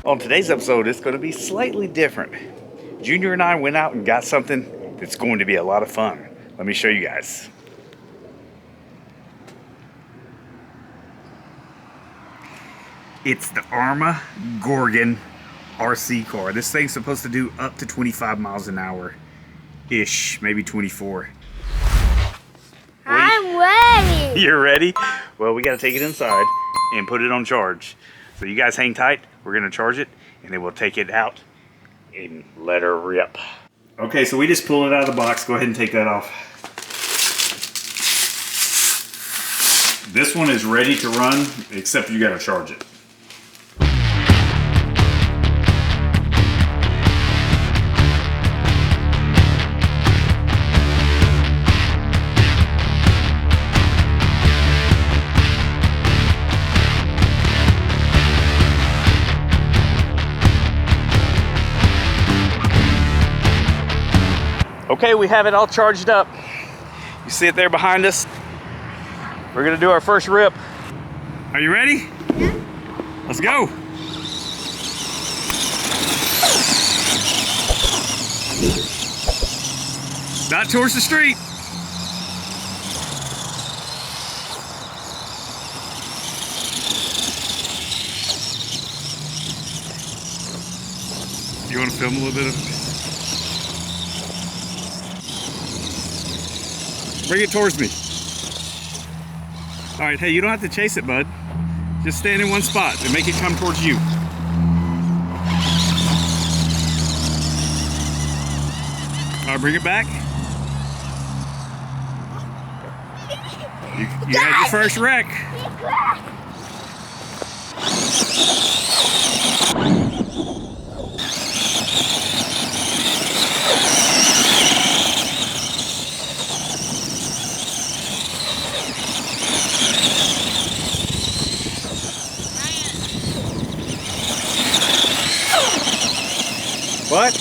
On today's episode, it's going to be slightly different. Junior and I went out and got something that's going to be a lot of fun. Let me show you guys. It's the Arrma GORGON RC car. This thing's supposed to do up to 25 miles an hour-ish, maybe 24. I'm ready. You're ready? Well, we got to take it inside and put it on charge. So you guys hang tight. We're going to charge it, and then we'll take it out and let her rip. Okay, so we just pulled it out of the box. Go ahead and take that off. This one is ready to run, except you got to charge it. Okay, we have it all charged up. You see it there behind us? We're gonna do our first rip. Are you ready? Yeah. Let's go. Not towards the street. You want to film a little bit of it? Bring it towards me. All right, hey, you don't have to chase it, bud. Just stand in one spot and make it come towards you. All right, bring it back. You had your first wreck. What?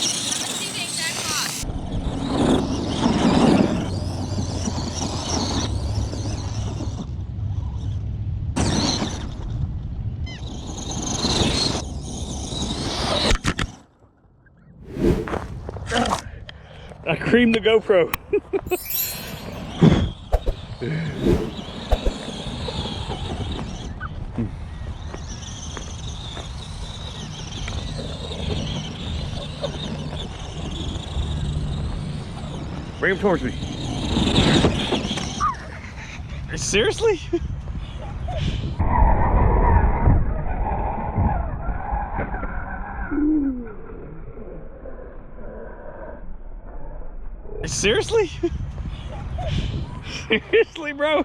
I creamed the GoPro. Bring him towards me. Seriously? Seriously? Seriously, bro?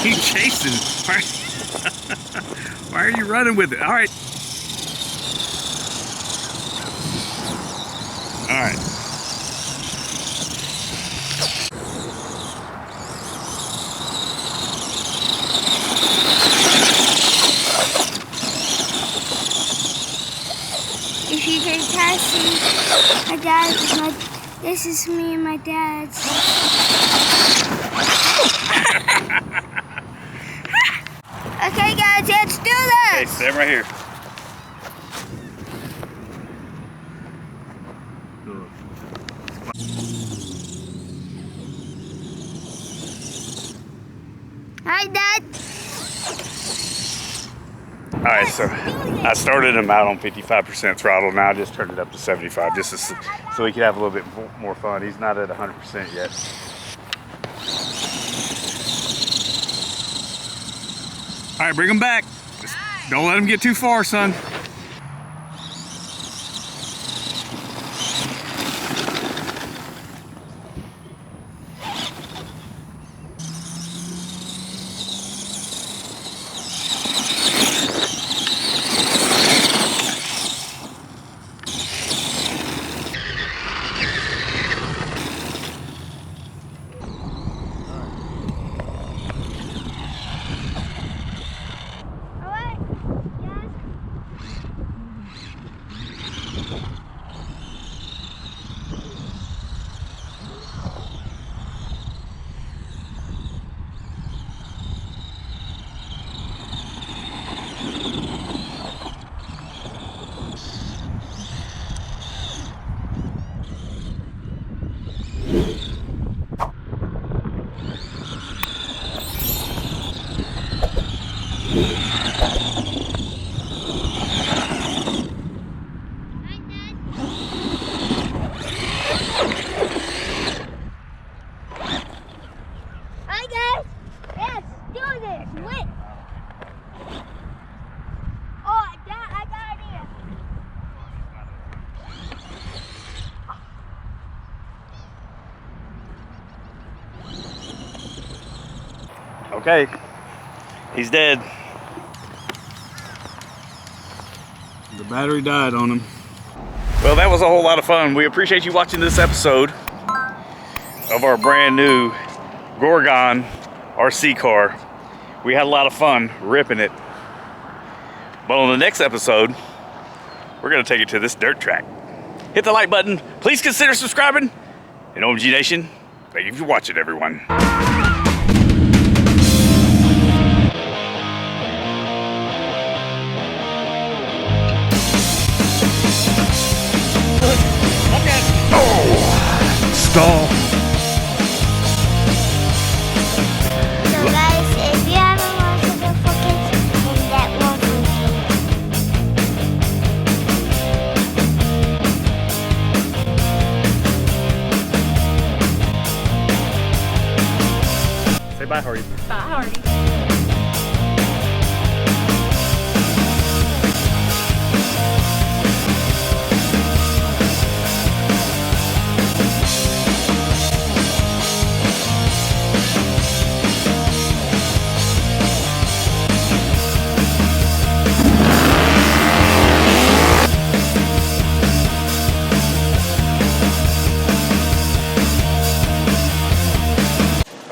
Keep chasing. Why are you running with it? All right. All right. If you can see my dad, this is me and my dad's. Okay, guys, let's do this. Okay, stand right here. Hi, Dad. All right, so I started him out on 55% throttle. Now I just turned it up to 75, just so he could have a little bit more fun. He's not at 100% yet. All right, bring him back. Just don't let him get too far, son. Okay. He's dead. The battery died on him. Well, that was a whole lot of fun. We appreciate you watching this episode of our brand new Gorgon RC car. We had a lot of fun ripping it. But on the next episode, we're gonna take it to this dirt track. Hit the like button. Please consider subscribing. And OMG Nation, thank you for watching, everyone. Stall. So guys, if you haven't watched the focus, then that won't Say bye, Harley. Bye, Harley.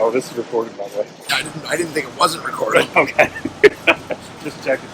Oh, this is recorded, by the way. I didn't think it wasn't recorded. Okay. Just checking.